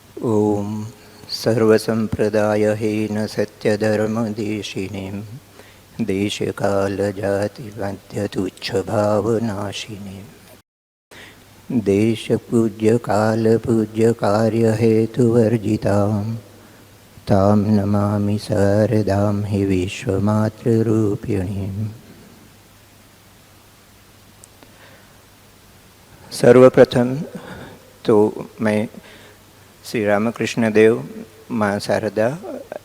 ओम सर्वसंप्रदायहीन सत्यधर्मदेशिनीं देशकालजातिमध्यतुच्छभावनाशिनीं देशपूज्यकालपूज्यकार्यहेतुवर्जितां तां नमामि शारदां हि विश्वमातृरूपिणीम्। सर्वप्रथम तो मैं श्री रामकृष्ण देव, माँ शारदा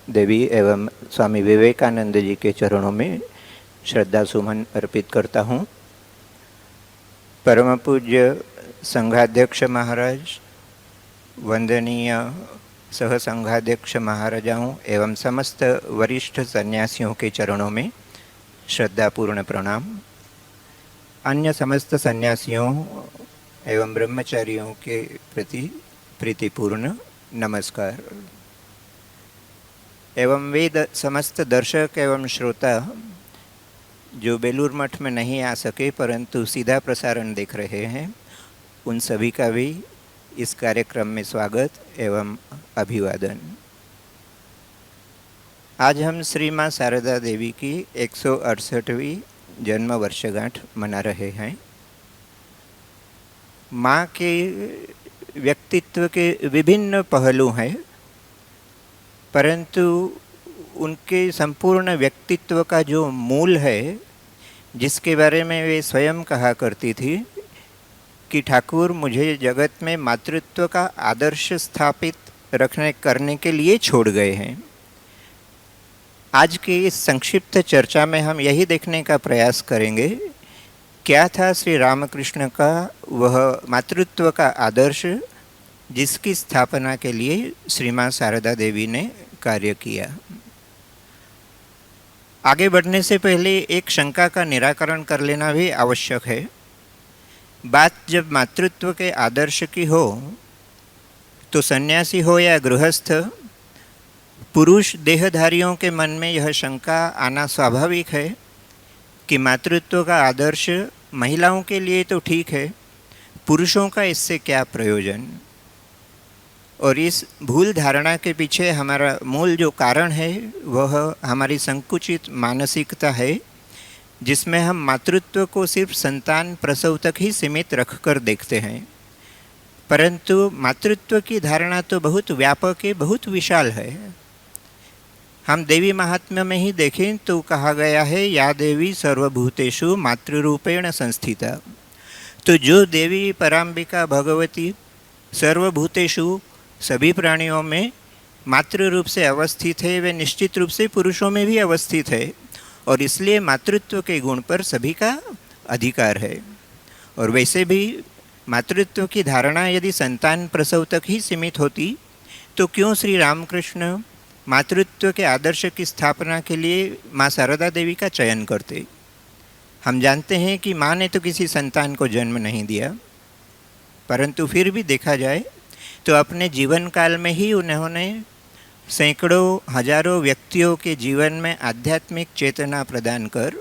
देवी एवं स्वामी विवेकानंद जी के चरणों में श्रद्धा सुमन अर्पित करता हूँ। परम पूज्य संघाध्यक्ष महाराज, वंदनीय सह संघाध्यक्ष महाराजाओं एवं समस्त वरिष्ठ सन्यासियों के चरणों में श्रद्धापूर्ण प्रणाम। अन्य समस्त सन्यासियों एवं ब्रह्मचारियों के प्रति प्रीतिपूर्ण नमस्कार। एवं वे समस्त दर्शक एवं श्रोता जो बेलूर मठ में नहीं आ सके परंतु सीधा प्रसारण देख रहे हैं, उन सभी का भी इस कार्यक्रम में स्वागत एवं अभिवादन। आज हम श्री माँ शारदा देवी की 168वीं जन्म वर्षगांठ मना रहे हैं। माँ के व्यक्तित्व के विभिन्न पहलू हैं, परंतु उनके संपूर्ण व्यक्तित्व का जो मूल है, जिसके बारे में वे स्वयं कहा करती थी कि ठाकुर मुझे जगत में मातृत्व का आदर्श स्थापित करने के लिए छोड़ गए हैं। आज की इस संक्षिप्त चर्चा में हम यही देखने का प्रयास करेंगे, क्या था श्री रामकृष्ण का वह मातृत्व का आदर्श जिसकी स्थापना के लिए श्री माँ शारदा देवी ने कार्य किया। आगे बढ़ने से पहले एक शंका का निराकरण कर लेना भी आवश्यक है। बात जब मातृत्व के आदर्श की हो तो सन्यासी हो या गृहस्थ, पुरुष देहधारियों के मन में यह शंका आना स्वाभाविक है कि मातृत्व का आदर्श महिलाओं के लिए तो ठीक है, पुरुषों का इससे क्या प्रयोजन। और इस भूल धारणा के पीछे हमारा मूल जो कारण है वह हमारी संकुचित मानसिकता है, जिसमें हम मातृत्व को सिर्फ संतान प्रसव तक ही सीमित रखकर देखते हैं। परंतु मातृत्व की धारणा तो बहुत व्यापक है, बहुत विशाल है। हम देवी महात्म्य में ही देखें तो कहा गया है, या देवी सर्वभूतेषु मातृरूपेण संस्थिता। तो जो देवी पराम्बिका भगवती सर्वभूतेषु सभी प्राणियों में मातृ रूप से अवस्थित है, वे निश्चित रूप से पुरुषों में भी अवस्थित है, और इसलिए मातृत्व के गुण पर सभी का अधिकार है। और वैसे भी मातृत्व की धारणा यदि संतान प्रसव तक ही सीमित होती तो क्यों श्री रामकृष्ण मातृत्व के आदर्श की स्थापना के लिए माँ शारदा देवी का चयन करते। हम जानते हैं कि माँ ने तो किसी संतान को जन्म नहीं दिया, परंतु फिर भी देखा जाए तो अपने जीवन काल में ही उन्होंने सैकड़ों हजारों व्यक्तियों के जीवन में आध्यात्मिक चेतना प्रदान कर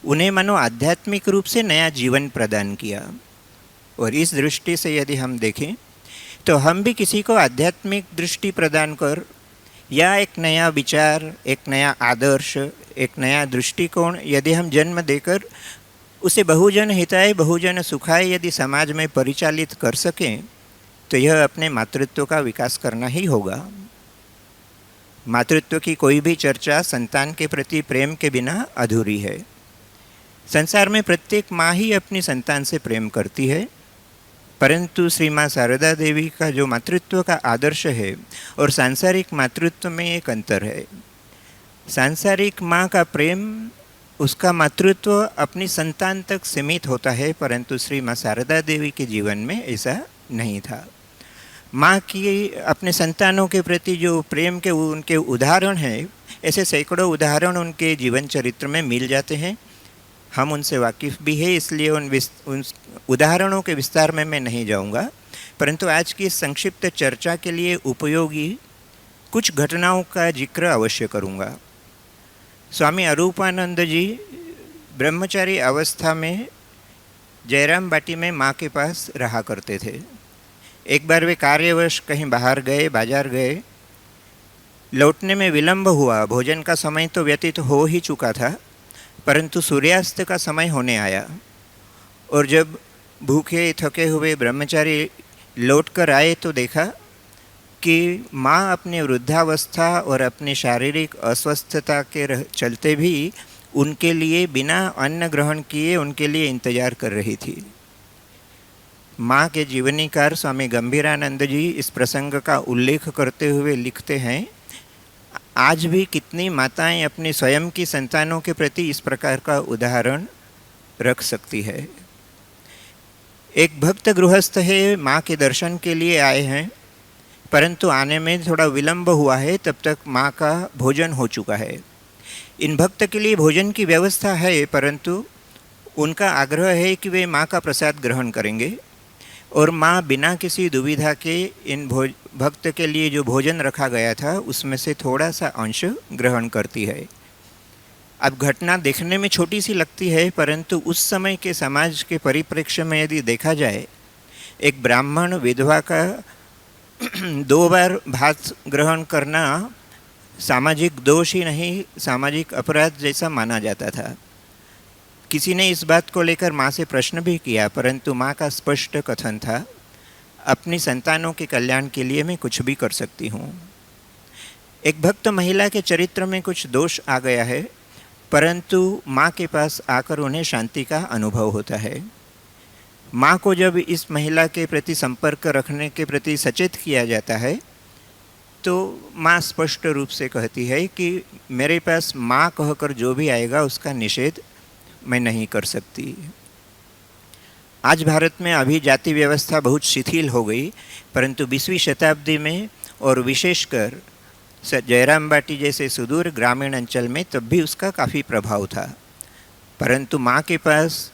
उन्हें मानो आध्यात्मिक रूप से नया जीवन प्रदान किया। और इस दृष्टि से यदि हम देखें तो हम भी किसी को आध्यात्मिक दृष्टि प्रदान कर या एक नया विचार, एक नया आदर्श, एक नया दृष्टिकोण यदि हम जन्म देकर उसे बहुजन हिताय बहुजन सुखाय यदि समाज में परिचालित कर सकें तो यह अपने मातृत्व का विकास करना ही होगा। मातृत्व की कोई भी चर्चा संतान के प्रति प्रेम के बिना अधूरी है। संसार में प्रत्येक माँ ही अपनी संतान से प्रेम करती है, परंतु श्री माँ शारदा देवी का जो मातृत्व का आदर्श है और सांसारिक मातृत्व में एक अंतर है। सांसारिक माँ का प्रेम, उसका मातृत्व अपनी संतान तक सीमित होता है, परंतु श्री माँ शारदा देवी के जीवन में ऐसा नहीं था। माँ की अपने संतानों के प्रति जो प्रेम के उनके उदाहरण हैं, ऐसे सैकड़ों उदाहरण उनके जीवन चरित्र में मिल जाते हैं। हम उनसे वाकिफ़ भी है, इसलिए उन उदाहरणों के विस्तार में मैं नहीं जाऊंगा, परंतु आज की संक्षिप्त चर्चा के लिए उपयोगी कुछ घटनाओं का जिक्र अवश्य करूंगा। स्वामी अरूपानंद जी ब्रह्मचारी अवस्था में जयराम बाटी में माँ के पास रहा करते थे। एक बार वे कार्यवश कहीं बाहर गए, बाजार गए। लौटने में विलंब हुआ। भोजन का समय तो व्यतीत हो ही चुका था, परंतु सूर्यास्त का समय होने आया। और जब भूखे थके हुए ब्रह्मचारी लौटकर आए तो देखा कि माँ अपनी वृद्धावस्था और अपनी शारीरिक अस्वस्थता के चलते भी उनके लिए बिना अन्न ग्रहण किए उनके लिए इंतजार कर रही थी। माँ के जीवनीकार स्वामी गंभीरानंद जी इस प्रसंग का उल्लेख करते हुए लिखते हैं, आज भी कितनी माताएं अपनी स्वयं की संतानों के प्रति इस प्रकार का उदाहरण रख सकती है। एक भक्त गृहस्थ है, माँ के दर्शन के लिए आए हैं, परंतु आने में थोड़ा विलंब हुआ है, तब तक माँ का भोजन हो चुका है। इन भक्त के लिए भोजन की व्यवस्था है, परंतु उनका आग्रह है कि वे माँ का प्रसाद ग्रहण करेंगे, और माँ बिना किसी दुविधा के इन भक्त के लिए जो भोजन रखा गया था उसमें से थोड़ा सा अंश ग्रहण करती है। अब घटना देखने में छोटी सी लगती है, परंतु उस समय के समाज के परिप्रेक्ष्य में यदि देखा जाए, एक ब्राह्मण विधवा का 2 बार भात ग्रहण करना सामाजिक दोष ही नहीं, सामाजिक अपराध जैसा माना जाता था। किसी ने इस बात को लेकर माँ से प्रश्न भी किया, परंतु माँ का स्पष्ट कथन था, अपनी संतानों के कल्याण के लिए मैं कुछ भी कर सकती हूँ। एक भक्त महिला के चरित्र में कुछ दोष आ गया है, परंतु माँ के पास आकर उन्हें शांति का अनुभव होता है। माँ को जब इस महिला के प्रति संपर्क रखने के प्रति सचेत किया जाता है, तो माँ स्पष्ट रूप से कहती है कि मेरे पास माँ कहकर जो भी आएगा उसका निषेध मैं नहीं कर सकती। आज भारत में अभी जाति व्यवस्था बहुत शिथिल हो गई, परंतु 20वीं शताब्दी में और विशेषकर जयराम बाटी जैसे सुदूर ग्रामीण अंचल में तब भी उसका काफ़ी प्रभाव था। परंतु माँ के पास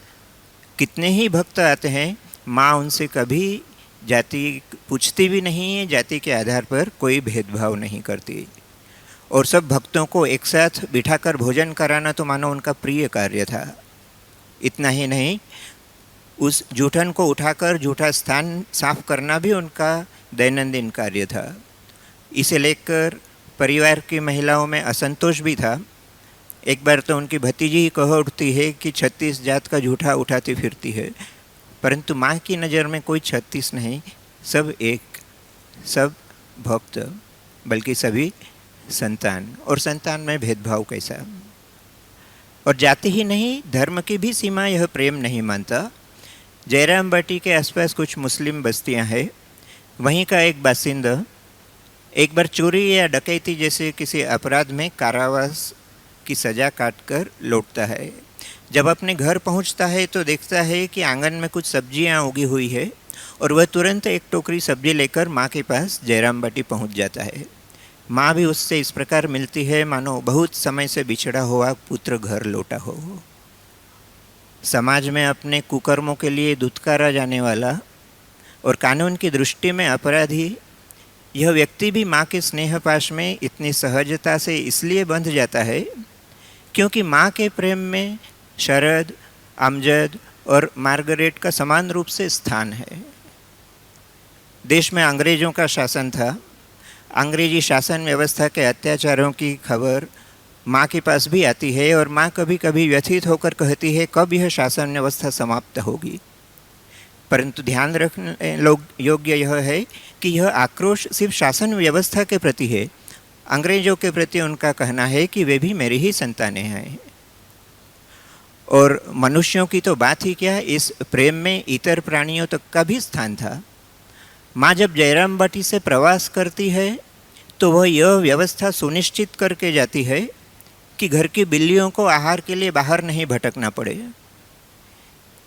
कितने ही भक्त आते हैं, माँ उनसे कभी जाति पूछती भी नहीं है, जाति के आधार पर कोई भेदभाव नहीं करती। और सब भक्तों को एक साथ बिठाकर भोजन कराना तो मानो उनका प्रिय कार्य था। इतना ही नहीं, उस जूठन को उठाकर जूठा स्थान साफ करना भी उनका दैनंदिन कार्य था। इसे लेकर परिवार की महिलाओं में असंतोष भी था। एक बार तो उनकी भतीजी ही कह उठती है कि 36 जात का जूठा उठाती फिरती है, परंतु माँ की नज़र में कोई 36 नहीं, सब एक, सब भक्त, बल्कि सभी संतान। और संतान में भेदभाव कैसा। और जाति ही नहीं, धर्म की भी सीमा यह प्रेम नहीं मानता। जयराम बाटी के आसपास कुछ मुस्लिम बस्तियां हैं। वहीं का एक बासिंदा एक बार चोरी या डकैती जैसे किसी अपराध में कारावास की सज़ा काटकर लौटता है। जब अपने घर पहुंचता है तो देखता है कि आंगन में कुछ सब्जियां उगी हुई है, और वह तुरंत एक टोकरी सब्जी लेकर माँ के पास जयराम बाटी पहुंच जाता है। माँ भी उससे इस प्रकार मिलती है मानो बहुत समय से बिछड़ा हुआ पुत्र घर लौटा हो। समाज में अपने कुकर्मों के लिए धुतकारा जाने वाला और कानून की दृष्टि में अपराधी यह व्यक्ति भी माँ के स्नेह पाश में इतनी सहजता से इसलिए बंध जाता है क्योंकि माँ के प्रेम में शरद, अमजद और मार्गरेट का समान रूप से स्थान है। देश में अंग्रेज़ों का शासन था। अंग्रेजी शासन व्यवस्था के अत्याचारों की खबर माँ के पास भी आती है, और माँ कभी कभी व्यथित होकर कहती है कब यह शासन व्यवस्था समाप्त होगी। परंतु ध्यान रखने योग्य यह है कि यह आक्रोश सिर्फ शासन व्यवस्था के प्रति है। अंग्रेज़ों के प्रति उनका कहना है कि वे भी मेरी ही संतानें हैं। और मनुष्यों की तो बात ही क्या, इस प्रेम में इतर प्राणियों तक का भी स्थान था। माँ जब जयराम बाटी से प्रवास करती है तो वह यह व्यवस्था सुनिश्चित करके जाती है कि घर की बिल्लियों को आहार के लिए बाहर नहीं भटकना पड़े।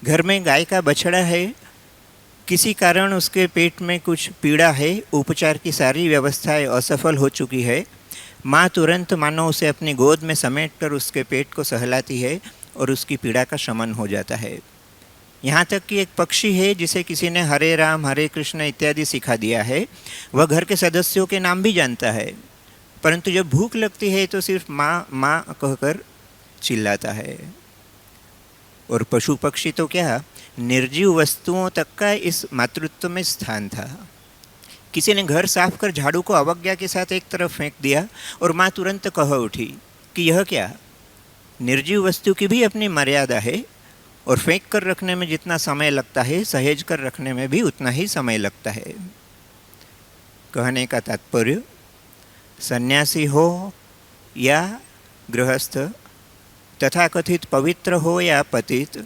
घर में गाय का बछड़ा है, किसी कारण उसके पेट में कुछ पीड़ा है, उपचार की सारी व्यवस्थाएं असफल हो चुकी है, माँ तुरंत मानो उसे अपनी गोद में समेटकर उसके पेट को सहलाती है और उसकी पीड़ा का शमन हो जाता है। यहाँ तक कि एक पक्षी है जिसे किसी ने हरे राम हरे कृष्ण इत्यादि सिखा दिया है, वह घर के सदस्यों के नाम भी जानता है, परंतु जब भूख लगती है तो सिर्फ माँ माँ कहकर चिल्लाता है। और पशु पक्षी तो क्या, निर्जीव वस्तुओं तक का इस मातृत्व में स्थान था। किसी ने घर साफ कर झाड़ू को अवज्ञा के साथ एक तरफ फेंक दिया और माँ तुरंत कह उठी कि यह क्या, निर्जीव वस्तु की भी अपनी मर्यादा है और फेंक कर रखने में जितना समय लगता है सहेज कर रखने में भी उतना ही समय लगता है। कहने का तात्पर्य, सन्यासी हो या गृहस्थ, तथाकथित पवित्र हो या पतित,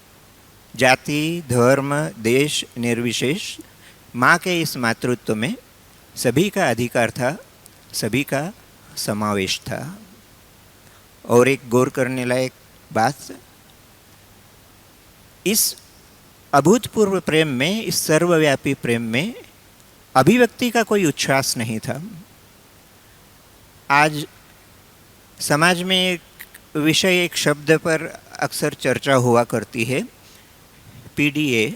जाति धर्म देश निर्विशेष, माँ के इस मातृत्व में सभी का अधिकार था, सभी का समावेश था। और एक गौर करने लायक बात, इस अभूतपूर्व प्रेम में, इस सर्वव्यापी प्रेम में अभिव्यक्ति का कोई उच्छ्वास नहीं था। आज समाज में एक विषय, एक शब्द पर अक्सर चर्चा हुआ करती है, PDA,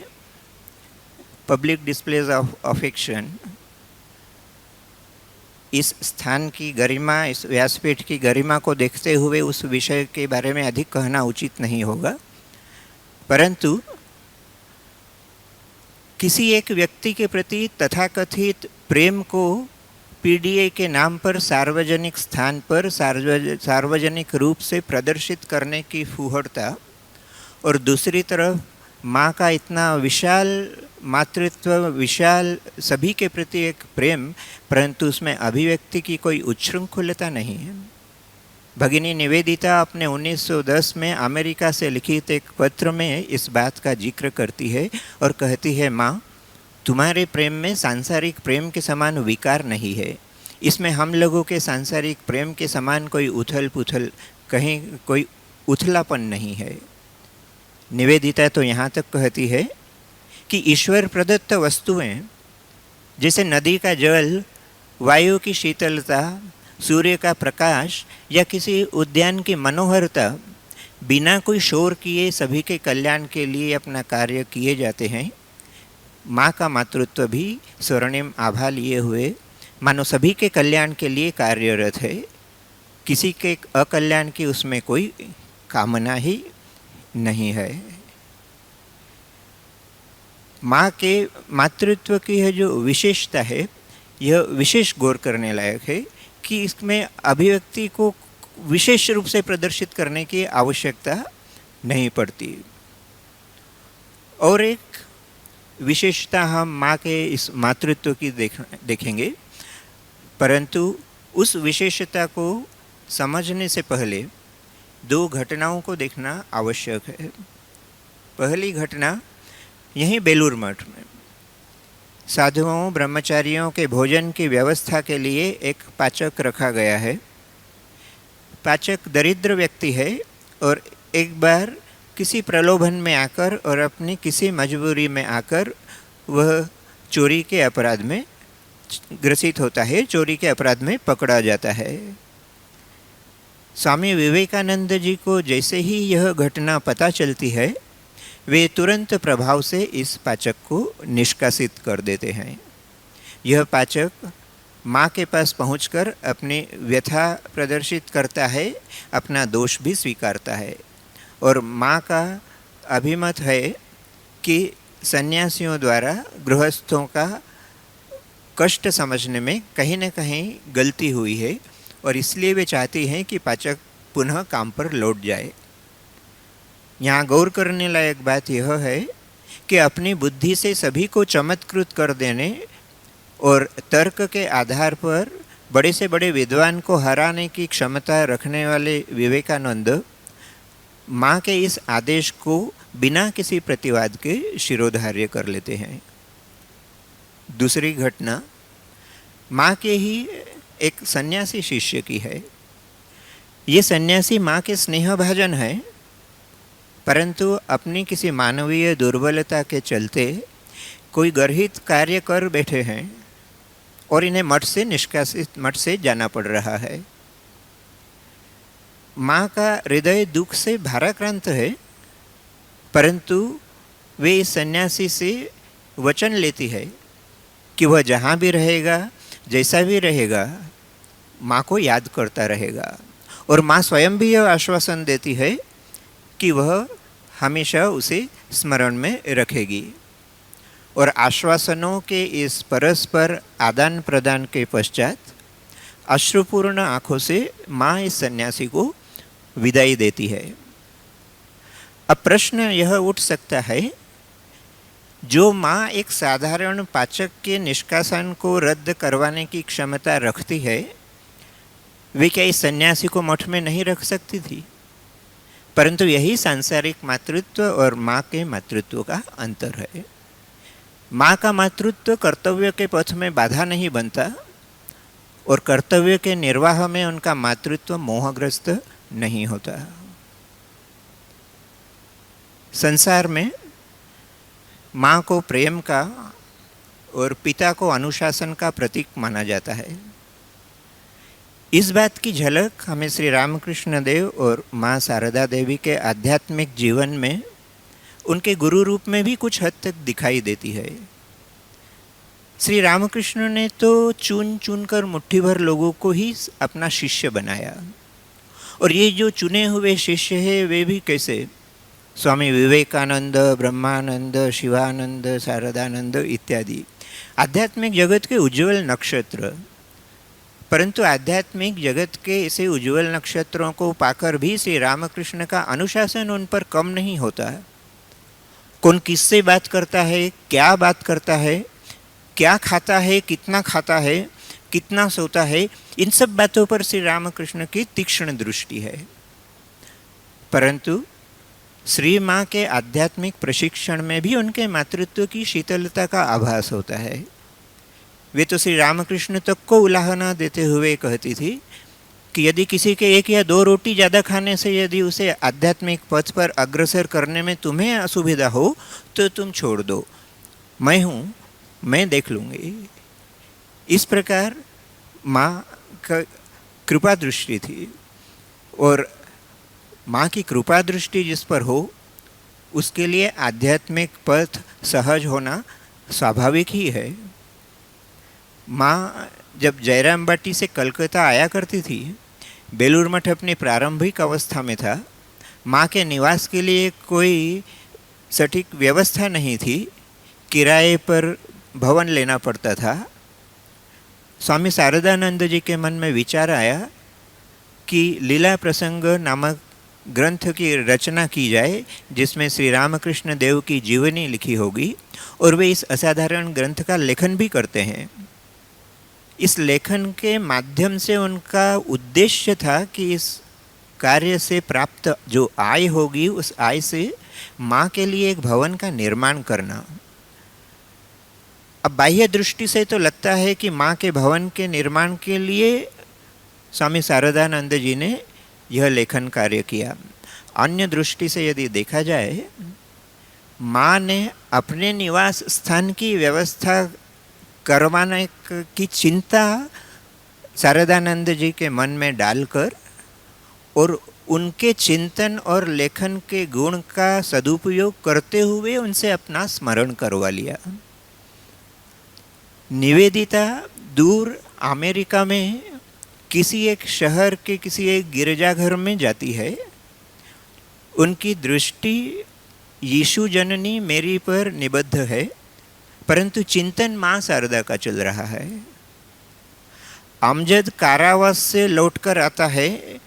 public displays of affection. इस स्थान की गरिमा, इस व्यासपीठ की गरिमा को देखते हुए उस विषय के बारे में अधिक कहना उचित नहीं होगा, परंतु किसी एक व्यक्ति के प्रति तथाकथित प्रेम को PDA के नाम पर सार्वजनिक स्थान पर सार्वजनिक रूप से प्रदर्शित करने की फूहड़ता, और दूसरी तरफ माँ का इतना विशाल मातृत्व, विशाल सभी के प्रति एक प्रेम, परंतु उसमें अभिव्यक्ति की कोई उच्छृंखलता नहीं है। भगिनी निवेदिता अपने 1910 में अमेरिका से लिखित एक पत्र में इस बात का जिक्र करती है और कहती है, माँ, तुम्हारे प्रेम में सांसारिक प्रेम के समान विकार नहीं है, इसमें हम लोगों के सांसारिक प्रेम के समान कोई उथल पुथल, कहीं कोई उथलापन नहीं है। निवेदिता तो यहाँ तक कहती है कि ईश्वर प्रदत्त वस्तुएं जैसे नदी का जल, वायु की शीतलता, सूर्य का प्रकाश या किसी उद्यान की मनोहरता बिना कोई शोर किए सभी के कल्याण के लिए अपना कार्य किए जाते हैं। माँ का मातृत्व भी स्वर्णिम आभा लिए हुए मानो सभी के कल्याण के लिए कार्यरत है, किसी के अकल्याण की उसमें कोई कामना ही नहीं है। माँ के मातृत्व की है जो विशेषता है, यह विशेष गौर करने लायक है कि इसमें अभिव्यक्ति को विशेष रूप से प्रदर्शित करने की आवश्यकता नहीं पड़ती। और एक विशेषता हम माँ के इस मातृत्व की देखेंगे, परंतु उस विशेषता को समझने से पहले दो घटनाओं को देखना आवश्यक है। पहली घटना यहीं बेलूर मठ में साधुओं ब्रह्मचारियों के भोजन की व्यवस्था के लिए एक पाचक रखा गया है। पाचक दरिद्र व्यक्ति है और एक बार किसी प्रलोभन में आकर और अपनी किसी मजबूरी में आकर वह चोरी के अपराध में ग्रसित होता है, चोरी के अपराध में पकड़ा जाता है। स्वामी विवेकानंद जी को जैसे ही यह घटना पता चलती है, वे तुरंत प्रभाव से इस पाचक को निष्कासित कर देते हैं। यह पाचक माँ के पास पहुंचकर अपनी व्यथा प्रदर्शित करता है, अपना दोष भी स्वीकारता है, और माँ का अभिमत है कि सन्यासियों द्वारा गृहस्थों का कष्ट समझने में कहीं न कहीं गलती हुई है और इसलिए वे चाहती हैं कि पाचक पुनः काम पर लौट जाए। यहाँ गौर करने लायक बात यह है कि अपनी बुद्धि से सभी को चमत्कृत कर देने और तर्क के आधार पर बड़े से बड़े विद्वान को हराने की क्षमता रखने वाले विवेकानंद माँ के इस आदेश को बिना किसी प्रतिवाद के शिरोधार्य कर लेते हैं। दूसरी घटना माँ के ही एक सन्यासी शिष्य की है। ये सन्यासी माँ के स्नेहभाजन है, परंतु अपनी किसी मानवीय दुर्बलता के चलते कोई गर्हित कार्य कर बैठे हैं और इन्हें मठ से निष्कासित, मठ से जाना पड़ रहा है। माँ का हृदय दुख से भाराक्रांत है, परंतु वे इस सन्यासी से वचन लेती है कि वह जहाँ भी रहेगा, जैसा भी रहेगा, माँ को याद करता रहेगा। और माँ स्वयं भी यह आश्वासन देती है कि वह हमेशा उसे स्मरण में रखेगी। और आश्वासनों के इस परस्पर आदान प्रदान के पश्चात अश्रुपूर्ण आंखों से माँ इस सन्यासी को विदाई देती है। अब प्रश्न यह उठ सकता है, जो माँ एक साधारण पाचक के निष्कासन को रद्द करवाने की क्षमता रखती है, वे क्या इस सन्यासी को मठ में नहीं रख सकती थी? परंतु यही सांसारिक मातृत्व और माँ के मातृत्व का अंतर है। माँ का मातृत्व कर्तव्य के पथ में बाधा नहीं बनता और कर्तव्य के निर्वाह में उनका मातृत्व मोहग्रस्त नहीं होता। संसार में माँ को प्रेम का और पिता को अनुशासन का प्रतीक माना जाता है। इस बात की झलक हमें श्री रामकृष्ण देव और माँ शारदा देवी के आध्यात्मिक जीवन में उनके गुरु रूप में भी कुछ हद तक दिखाई देती है। श्री रामकृष्ण ने तो चुन चुन कर मुट्ठी भर लोगों को ही अपना शिष्य बनाया, और ये जो चुने हुए शिष्य हैं वे भी कैसे? स्वामी विवेकानंद, ब्रह्मानंद, शिवानंद, शारदानंद इत्यादि आध्यात्मिक जगत के उज्ज्वल नक्षत्र। परंतु आध्यात्मिक जगत के ऐसे उज्ज्वल नक्षत्रों को पाकर भी श्री रामकृष्ण का अनुशासन उन पर कम नहीं होता। कौन किससे बात करता है, क्या बात करता है, क्या खाता है, कितना खाता है, कितना सोता है, इन सब बातों पर श्री रामकृष्ण की तीक्ष्ण दृष्टि है। परंतु श्री माँ के आध्यात्मिक प्रशिक्षण में भी उनके मातृत्व की शीतलता का आभास होता है। वे तो श्री रामकृष्ण तक को उलाहना देते हुए कहती थी कि यदि किसी के 1 या 2 रोटी ज़्यादा खाने से यदि उसे आध्यात्मिक पथ पर अग्रसर करने में तुम्हें असुविधा हो तो तुम छोड़ दो, मैं हूँ, मैं देख लूँगी। इस प्रकार माँ का कृपा दृष्टि थी, और माँ की कृपा दृष्टि जिस पर हो उसके लिए आध्यात्मिक पथ सहज होना स्वाभाविक ही है। माँ जब जयराम बाटी से कलकत्ता आया करती थी, बेलूर मठ अपनी प्रारंभिक अवस्था में था। माँ के निवास के लिए कोई सटीक व्यवस्था नहीं थी, किराए पर भवन लेना पड़ता था। स्वामी शारदानंद जी के मन में विचार आया कि लीला प्रसंग नामक ग्रंथ की रचना की जाए, जिसमें श्री रामकृष्ण देव की जीवनी लिखी होगी, और वे इस असाधारण ग्रंथ का लेखन भी करते हैं। इस लेखन के माध्यम से उनका उद्देश्य था कि इस कार्य से प्राप्त जो आय होगी उस आय से माँ के लिए एक भवन का निर्माण करना। अब बाह्य दृष्टि से तो लगता है कि माँ के भवन के निर्माण के लिए स्वामी शारदानंद जी ने यह लेखन कार्य किया। अन्य दृष्टि से यदि देखा जाए, माँ ने अपने निवास स्थान की व्यवस्था करवाने की चिंता शारदानंद जी के मन में डालकर और उनके चिंतन और लेखन के गुण का सदुपयोग करते हुए उनसे अपना स्मरण करवा लिया। निवेदिता दूर अमेरिका में किसी एक शहर के किसी एक गिरजाघर में जाती है। उनकी दृष्टि यीशु जननी मेरी पर निबद्ध है, परंतु चिंतन माँ शारदा का चल रहा है। अमजद कारावास से लौटकर आता है,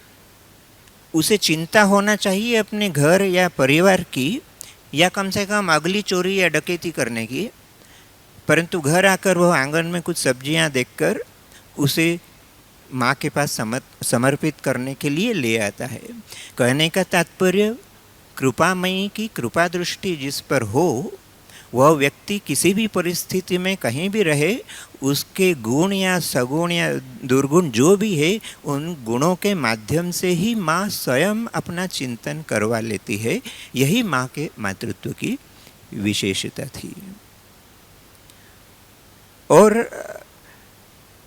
उसे चिंता होना चाहिए अपने घर या परिवार की, या कम से कम अगली चोरी या डकैती करने की, परंतु घर आकर वह आंगन में कुछ सब्जियां देखकर उसे माँ के पास समर्पित करने के लिए ले आता है। कहने का तात्पर्य, कृपामयी की कृपा दृष्टि जिस पर हो, वह व्यक्ति किसी भी परिस्थिति में कहीं भी रहे, उसके गुण या सगुण या दुर्गुण जो भी है, उन गुणों के माध्यम से ही माँ स्वयं अपना चिंतन करवा लेती है। यही माँ के मातृत्व की विशेषता थी। और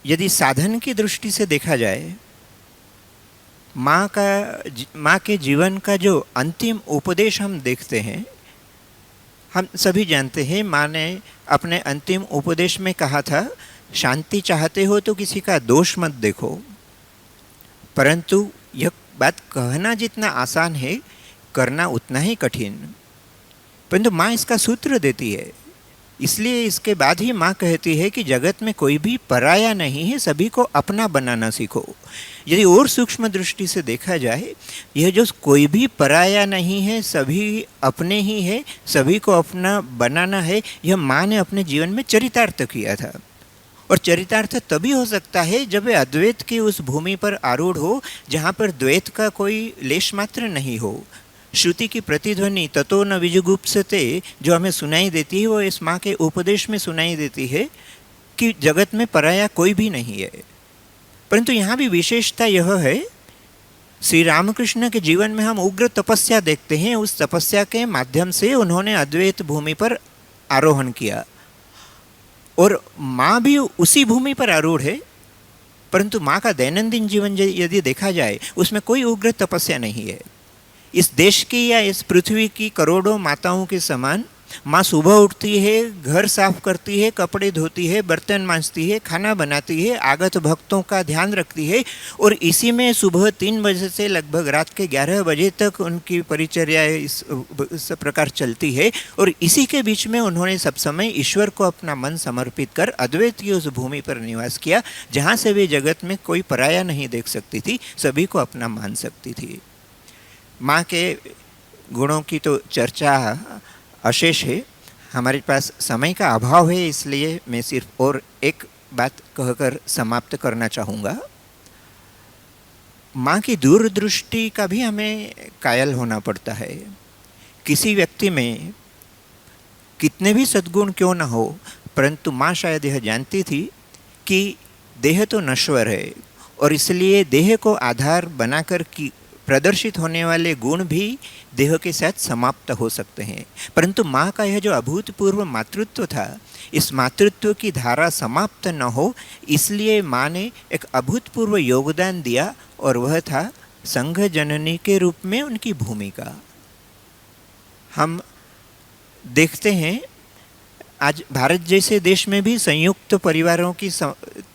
यदि साधन की दृष्टि से देखा जाए, माँ के जीवन का जो अंतिम उपदेश हम देखते हैं, हम सभी जानते हैं माँ ने अपने अंतिम उपदेश में कहा था, शांति चाहते हो तो किसी का दोष मत देखो। परंतु यह बात कहना जितना आसान है, करना उतना ही कठिन। परंतु माँ इसका सूत्र देती है इसलिए इसके बाद ही माँ कहती है कि जगत में कोई भी पराया नहीं है, सभी को अपना बनाना सीखो। यदि और सूक्ष्म दृष्टि से देखा जाए, यह जो कोई भी पराया नहीं है, सभी अपने ही है, सभी को अपना बनाना है, यह माँ ने अपने जीवन में चरितार्थ किया था। और चरितार्थ तभी हो सकता है जब वे अद्वैत की उस भूमि पर आरूढ़ हो जहाँ पर द्वैत का कोई लेश मात्र नहीं हो। श्रुति की प्रतिध्वनि ततो न विजुगुप्सते जो हमें सुनाई देती है, वो इस माँ के उपदेश में सुनाई देती है कि जगत में पराया कोई भी नहीं है। परंतु यहाँ भी विशेषता यह है, श्री रामकृष्ण के जीवन में हम उग्र तपस्या देखते हैं। उस तपस्या के माध्यम से उन्होंने अद्वैत भूमि पर आरोहण किया और माँ भी उसी भूमि पर आरूढ़ है। परंतु माँ का दैनंदिन जीवन यदि देखा जाए, उसमें कोई उग्र तपस्या नहीं है। इस देश की या इस पृथ्वी की करोड़ों माताओं के समान माँ सुबह उठती है, घर साफ करती है, कपड़े धोती है, बर्तन मांजती है, खाना बनाती है, आगत भक्तों का ध्यान रखती है, और इसी में सुबह 3 बजे से लगभग रात के 11 बजे तक उनकी परिचर्या इस प्रकार चलती है। और इसी के बीच में उन्होंने सब समय ईश्वर को अपना मन समर्पित कर अद्वैत की उस भूमि पर निवास किया, जहाँ से वे जगत में कोई पराया नहीं देख सकती थी, सभी को अपना मान सकती थी। माँ के गुणों की तो चर्चा अशेष है, हमारे पास समय का अभाव है, इसलिए मैं सिर्फ और एक बात कहकर समाप्त करना चाहूँगा। माँ की दूरदृष्टि का भी हमें कायल होना पड़ता है। किसी व्यक्ति में कितने भी सद्गुण क्यों न हो, परंतु माँ शायद यह जानती थी कि देह तो नश्वर है और इसलिए देह को आधार बनाकर कि प्रदर्शित होने वाले गुण भी देह के साथ समाप्त हो सकते हैं। परंतु माँ का यह जो अभूतपूर्व मातृत्व था, इस मातृत्व की धारा समाप्त न हो, इसलिए माँ ने एक अभूतपूर्व योगदान दिया और वह था संघ जननी के रूप में उनकी भूमिका। हम देखते हैं आज भारत जैसे देश में भी संयुक्त परिवारों की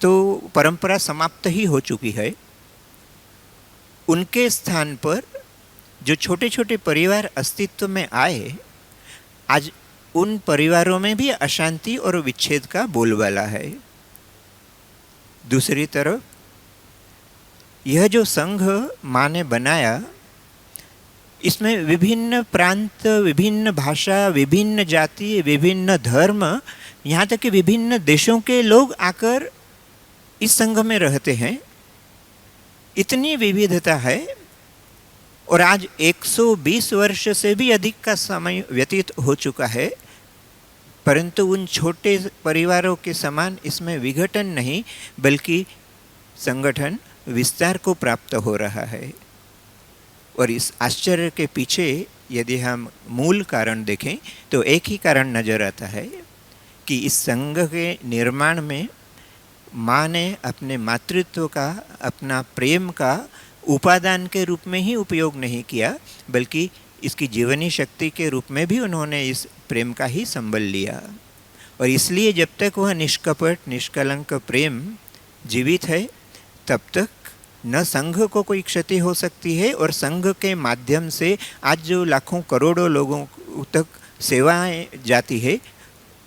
तो परंपरा समाप्त ही हो चुकी है। उनके स्थान पर जो छोटे छोटे परिवार अस्तित्व में आए, आज उन परिवारों में भी अशांति और विच्छेद का बोलबाला है। दूसरी तरफ यह जो संघ माँ ने बनाया, इसमें विभिन्न प्रांत, विभिन्न भाषा, विभिन्न जाति, विभिन्न धर्म, यहाँ तक कि विभिन्न देशों के लोग आकर इस संघ में रहते हैं। इतनी विविधता है और आज 120 वर्ष से भी अधिक का समय व्यतीत हो चुका है, परंतु उन छोटे परिवारों के समान इसमें विघटन नहीं बल्कि संगठन विस्तार को प्राप्त हो रहा है। और इस आश्चर्य के पीछे यदि हम मूल कारण देखें तो एक ही कारण नजर आता है कि इस संघ के निर्माण में माँ ने अपने मातृत्व का, अपना प्रेम का उपादान के रूप में ही उपयोग नहीं किया, बल्कि इसकी जीवनी शक्ति के रूप में भी उन्होंने इस प्रेम का ही संबल लिया। और इसलिए जब तक वह निष्कपट, निष्कलंक प्रेम जीवित है, तब तक न संघ को कोई क्षति हो सकती है और संघ के माध्यम से आज जो लाखों करोड़ों लोगों तक सेवाएं जाती है,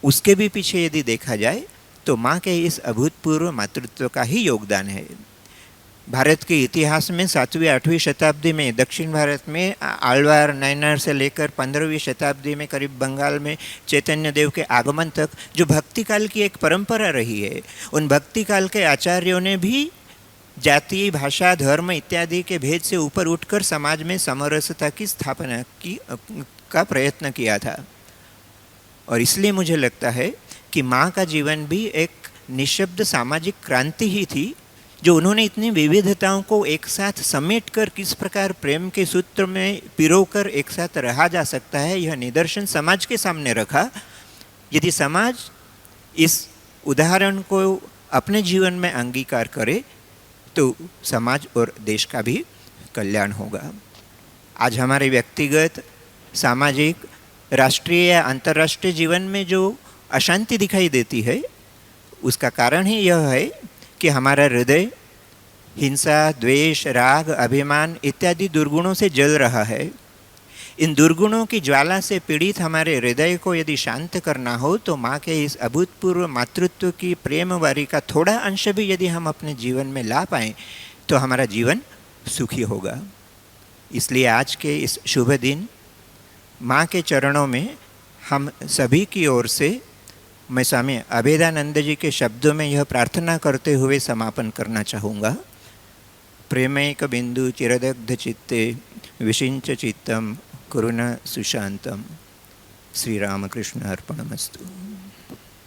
उसके भी पीछे यदि देखा जाए तो माँ के इस अभूतपूर्व मातृत्व का ही योगदान है। भारत के इतिहास में 7वीं 8वीं शताब्दी में दक्षिण भारत में आलवार, नायनार से लेकर 15वीं शताब्दी में करीब बंगाल में चैतन्य देव के आगमन तक जो भक्ति काल की एक परंपरा रही है, उन भक्ति काल के आचार्यों ने भी जाति, भाषा, धर्म इत्यादि के भेद से ऊपर उठकर समाज में समरसता की स्थापना का प्रयत्न किया था। और इसलिए मुझे लगता है कि माँ का जीवन भी एक निःशब्द सामाजिक क्रांति ही थी, जो उन्होंने इतनी विविधताओं को एक साथ समेट कर किस प्रकार प्रेम के सूत्र में पिरोकर एक साथ रहा जा सकता है, यह निदर्शन समाज के सामने रखा। यदि समाज इस उदाहरण को अपने जीवन में अंगीकार करे तो समाज और देश का भी कल्याण होगा। आज हमारे व्यक्तिगत, सामाजिक, राष्ट्रीय या अंतर्राष्ट्रीय जीवन में जो अशांति दिखाई देती है, उसका कारण ही यह है कि हमारा हृदय हिंसा, द्वेष, राग, अभिमान इत्यादि दुर्गुणों से जल रहा है। इन दुर्गुणों की ज्वाला से पीड़ित हमारे हृदय को यदि शांत करना हो तो माँ के इस अभूतपूर्व मातृत्व की प्रेम वारी का थोड़ा अंश भी यदि हम अपने जीवन में ला पाएँ तो हमारा जीवन सुखी होगा। इसलिए आज के इस शुभ दिन माँ के चरणों में हम सभी की ओर से मैं स्वामी अभेदानंद जी के शब्दों में यह प्रार्थना करते हुए समापन करना चाहूँगा। प्रेमैक बिंदु चिरदग्ध चित्ते विषिंच चित्तम करुणा सुशांतम। श्री रामकृष्ण अर्पणमस्तु।